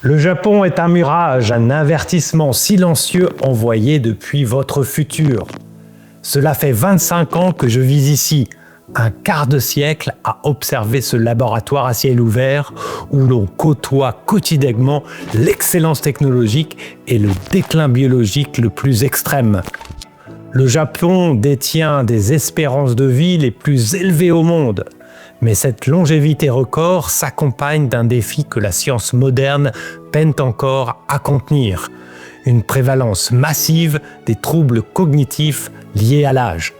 Le Japon est un mirage, un avertissement silencieux envoyé depuis votre futur. Cela fait 25 ans que je vis ici, un quart de siècle à observer ce laboratoire à ciel ouvert où l'on côtoie quotidiennement l'excellence technologique et le déclin biologique le plus extrême. Le Japon détient des espérances de vie les plus élevées au monde. Mais cette longévité record s'accompagne d'un défi que la science moderne peine encore à contenir, une prévalence massive des troubles cognitifs liés à l'âge.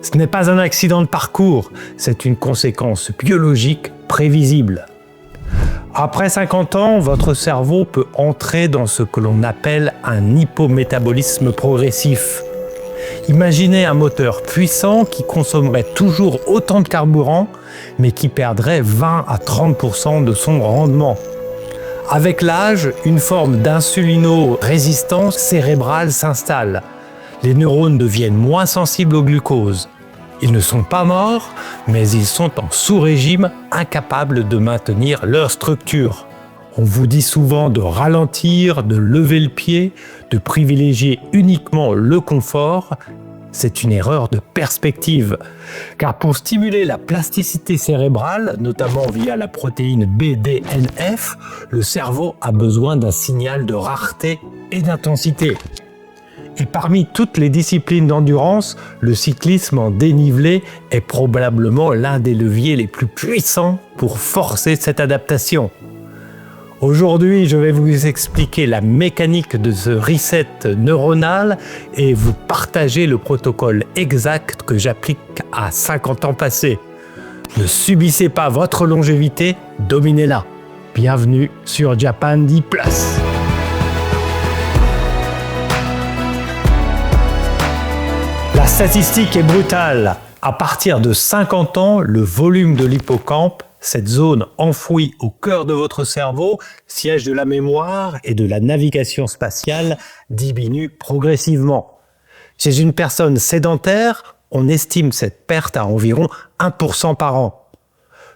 Ce n'est pas un accident de parcours, c'est une conséquence biologique prévisible. Après 50 ans, votre cerveau peut entrer dans ce que l'on appelle un hypométabolisme progressif. Imaginez un moteur puissant qui consommerait toujours autant de carburant, mais qui perdrait 20 à 30% de son rendement. Avec l'âge, une forme d'insulino-résistance cérébrale s'installe. Les neurones deviennent moins sensibles au glucose. Ils ne sont pas morts, mais ils sont en sous-régime, incapables de maintenir leur structure. On vous dit souvent de ralentir, de lever le pied, de privilégier uniquement le confort. C'est une erreur de perspective. Car pour stimuler la plasticité cérébrale, notamment via la protéine BDNF, le cerveau a besoin d'un signal de rareté et d'intensité. Et parmi toutes les disciplines d'endurance, le cyclisme en dénivelé est probablement l'un des leviers les plus puissants pour forcer cette adaptation. Aujourd'hui, je vais vous expliquer la mécanique de ce reset neuronal et vous partager le protocole exact que j'applique à 50 ans passés. Ne subissez pas votre longévité, dominez-la. Bienvenue sur Japan D+. La statistique est brutale. À partir de 50 ans, le volume de l'hippocampe, cette zone enfouie au cœur de votre cerveau, siège de la mémoire et de la navigation spatiale, diminue progressivement. Chez une personne sédentaire, on estime cette perte à environ 1% par an.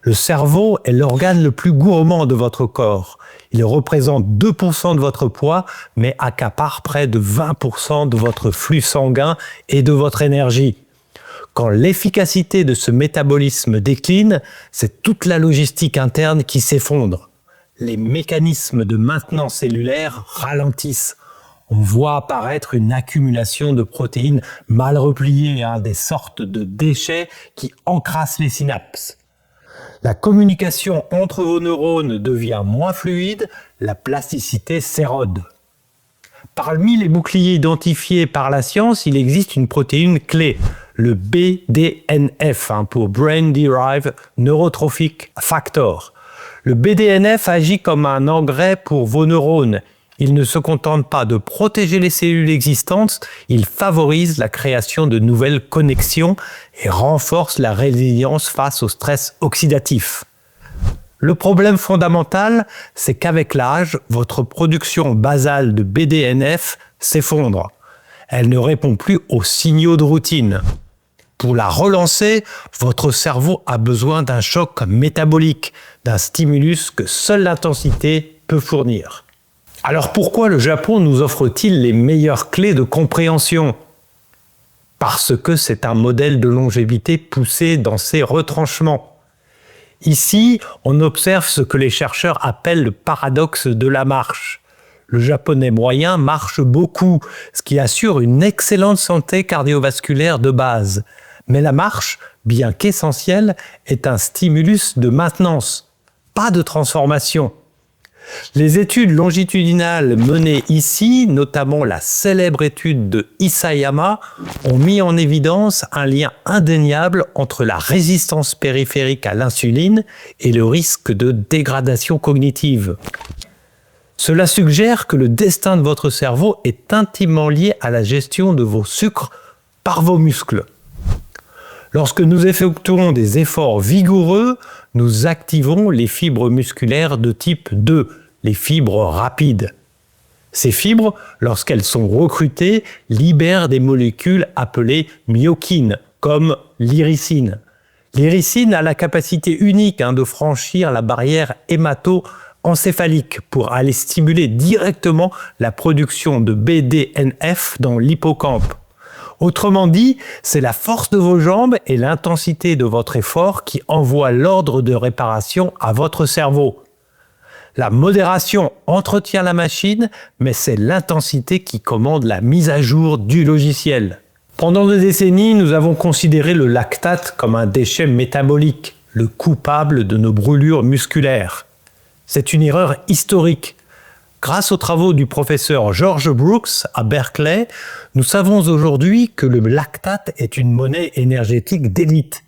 Le cerveau est l'organe le plus gourmand de votre corps. Il représente 2% de votre poids, mais accapare près de 20% de votre flux sanguin et de votre énergie. Quand l'efficacité de ce métabolisme décline, c'est toute la logistique interne qui s'effondre. Les mécanismes de maintenance cellulaire ralentissent. On voit apparaître une accumulation de protéines mal repliées, des sortes de déchets qui encrassent les synapses. La communication entre vos neurones devient moins fluide, la plasticité s'érode. Parmi les boucliers identifiés par la science, il existe une protéine clé, le BDNF, pour Brain Derived Neurotrophic Factor. Le BDNF agit comme un engrais pour vos neurones. Il ne se contente pas de protéger les cellules existantes, il favorise la création de nouvelles connexions et renforce la résilience face au stress oxydatif. Le problème fondamental, c'est qu'avec l'âge, votre production basale de BDNF s'effondre. Elle ne répond plus aux signaux de routine. Pour la relancer, votre cerveau a besoin d'un choc métabolique, d'un stimulus que seule l'intensité peut fournir. Alors pourquoi le Japon nous offre-t-il les meilleures clés de compréhension ? Parce que c'est un modèle de longévité poussé dans ses retranchements. Ici, on observe ce que les chercheurs appellent le paradoxe de la marche. Le japonais moyen marche beaucoup, ce qui assure une excellente santé cardiovasculaire de base. Mais la marche, bien qu'essentielle, est un stimulus de maintenance, pas de transformation. Les études longitudinales menées ici, notamment la célèbre étude de Isayama, ont mis en évidence un lien indéniable entre la résistance périphérique à l'insuline et le risque de dégradation cognitive. Cela suggère que le destin de votre cerveau est intimement lié à la gestion de vos sucres par vos muscles. Lorsque nous effectuons des efforts vigoureux, nous activons les fibres musculaires de type 2, les fibres rapides. Ces fibres, lorsqu'elles sont recrutées, libèrent des molécules appelées myokines, comme l'iricine. L'iricine a la capacité unique de franchir la barrière hémato-encéphalogène encéphalique pour aller stimuler directement la production de BDNF dans l'hippocampe. Autrement dit, c'est la force de vos jambes et l'intensité de votre effort qui envoient l'ordre de réparation à votre cerveau. La modération entretient la machine, mais c'est l'intensité qui commande la mise à jour du logiciel. Pendant des décennies, nous avons considéré le lactate comme un déchet métabolique, le coupable de nos brûlures musculaires. C'est une erreur historique. Grâce aux travaux du professeur George Brooks à Berkeley, nous savons aujourd'hui que le lactate est une monnaie énergétique d'élite.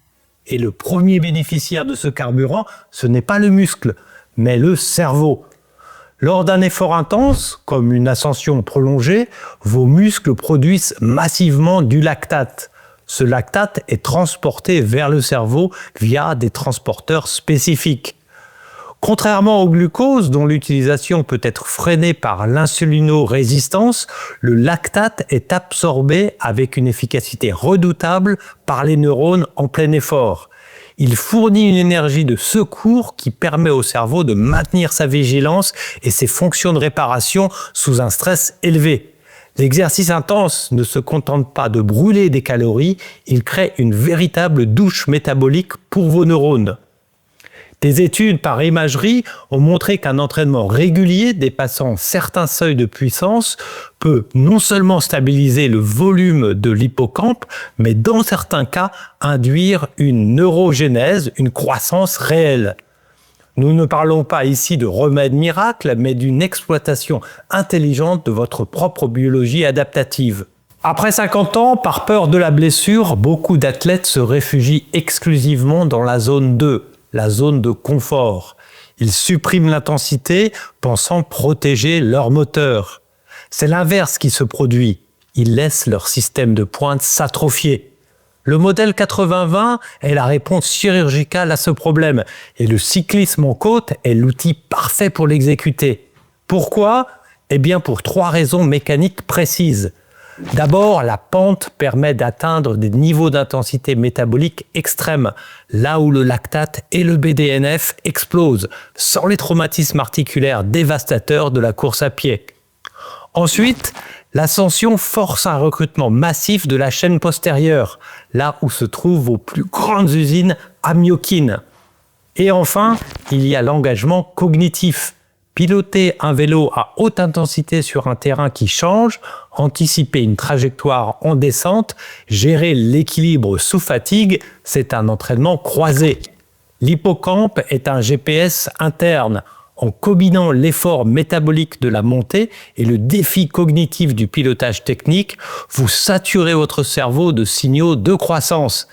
Et le premier bénéficiaire de ce carburant, ce n'est pas le muscle, mais le cerveau. Lors d'un effort intense, comme une ascension prolongée, vos muscles produisent massivement du lactate. Ce lactate est transporté vers le cerveau via des transporteurs spécifiques. Contrairement au glucose, dont l'utilisation peut être freinée par l'insulinorésistance, le lactate est absorbé avec une efficacité redoutable par les neurones en plein effort. Il fournit une énergie de secours qui permet au cerveau de maintenir sa vigilance et ses fonctions de réparation sous un stress élevé. L'exercice intense ne se contente pas de brûler des calories, il crée une véritable douche métabolique pour vos neurones. Des études par imagerie ont montré qu'un entraînement régulier dépassant certains seuils de puissance peut non seulement stabiliser le volume de l'hippocampe, mais dans certains cas induire une neurogénèse, une croissance réelle. Nous ne parlons pas ici de remède miracle, mais d'une exploitation intelligente de votre propre biologie adaptative. Après 50 ans, par peur de la blessure, beaucoup d'athlètes se réfugient exclusivement dans la zone 2. La zone de confort. Ils suppriment l'intensité, pensant protéger leur moteur. C'est l'inverse qui se produit. Ils laissent leur système de pointe s'atrophier. Le modèle 80-20 est la réponse chirurgicale à ce problème et le cyclisme en côte est l'outil parfait pour l'exécuter. Pourquoi ? Eh bien pour 3 raisons mécaniques précises. D'abord, la pente permet d'atteindre des niveaux d'intensité métabolique extrêmes, là où le lactate et le BDNF explosent, sans les traumatismes articulaires dévastateurs de la course à pied. Ensuite, l'ascension force un recrutement massif de la chaîne postérieure, là où se trouvent vos plus grandes usines à myokines. Et enfin, il y a l'engagement cognitif. Piloter un vélo à haute intensité sur un terrain qui change, anticiper une trajectoire en descente, gérer l'équilibre sous fatigue, c'est un entraînement croisé. L'hippocampe est un GPS interne. En combinant l'effort métabolique de la montée et le défi cognitif du pilotage technique, vous saturez votre cerveau de signaux de croissance.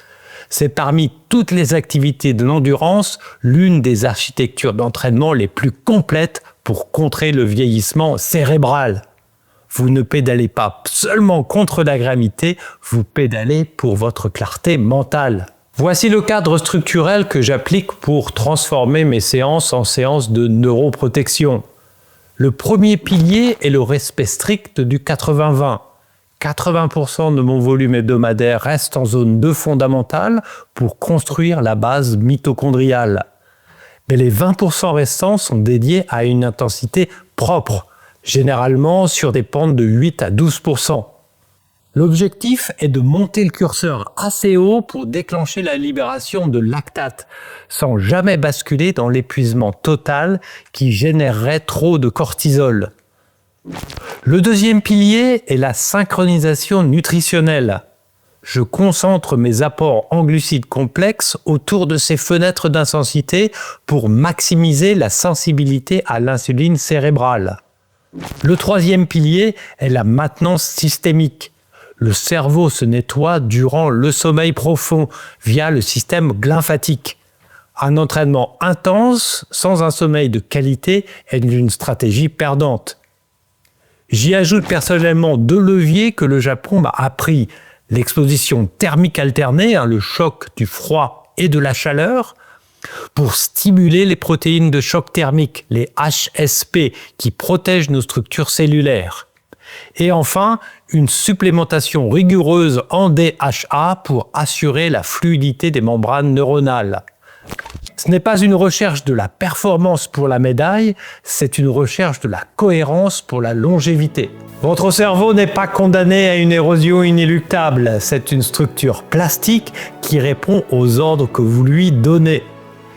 C'est parmi toutes les activités de l'endurance l'une des architectures d'entraînement les plus complètes pour contrer le vieillissement cérébral. Vous ne pédalez pas seulement contre la gravité, vous pédalez pour votre clarté mentale. Voici le cadre structurel que j'applique pour transformer mes séances en séances de neuroprotection. Le premier pilier est le respect strict du 80-20. 80% de mon volume hebdomadaire reste en zone 2 fondamentale pour construire la base mitochondriale. Mais les 20% restants sont dédiés à une intensité propre, généralement sur des pentes de 8 à 12%. L'objectif est de monter le curseur assez haut pour déclencher la libération de lactate, sans jamais basculer dans l'épuisement total qui générerait trop de cortisol. Le deuxième pilier est la synchronisation nutritionnelle. Je concentre mes apports en glucides complexes autour de ces fenêtres d'intensité pour maximiser la sensibilité à l'insuline cérébrale. Le troisième pilier est la maintenance systémique. Le cerveau se nettoie durant le sommeil profond via le système glymphatique. Un entraînement intense sans un sommeil de qualité est une stratégie perdante. J'y ajoute personnellement 2 leviers que le Japon m'a appris. L'exposition thermique alternée, le choc du froid et de la chaleur, pour stimuler les protéines de choc thermique, les HSP, qui protègent nos structures cellulaires. Et enfin, une supplémentation rigoureuse en DHA pour assurer la fluidité des membranes neuronales. Ce n'est pas une recherche de la performance pour la médaille, c'est une recherche de la cohérence pour la longévité. Votre cerveau n'est pas condamné à une érosion inéluctable, c'est une structure plastique qui répond aux ordres que vous lui donnez.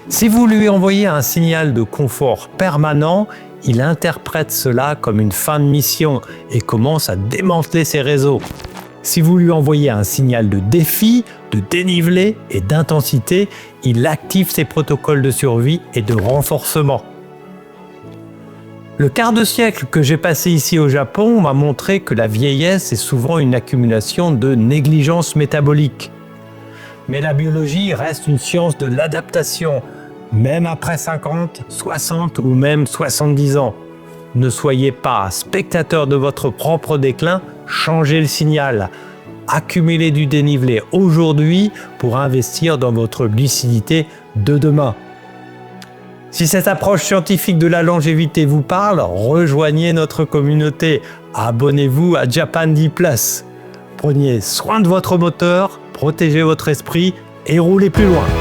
Si vous lui envoyez un signal de confort permanent, il interprète cela comme une fin de mission et commence à démanteler ses réseaux. Si vous lui envoyez un signal de défi, de dénivelé et d'intensité, il active ses protocoles de survie et de renforcement. Le quart de siècle que j'ai passé ici au Japon m'a montré que la vieillesse est souvent une accumulation de négligence métabolique. Mais la biologie reste une science de l'adaptation, même après 50, 60 ou même 70 ans. Ne soyez pas spectateur de votre propre déclin, changez le signal. Accumulez du dénivelé aujourd'hui pour investir dans votre lucidité de demain. Si cette approche scientifique de la longévité vous parle, rejoignez notre communauté. Abonnez-vous à Japan D+. Prenez soin de votre moteur, protégez votre esprit et roulez plus loin.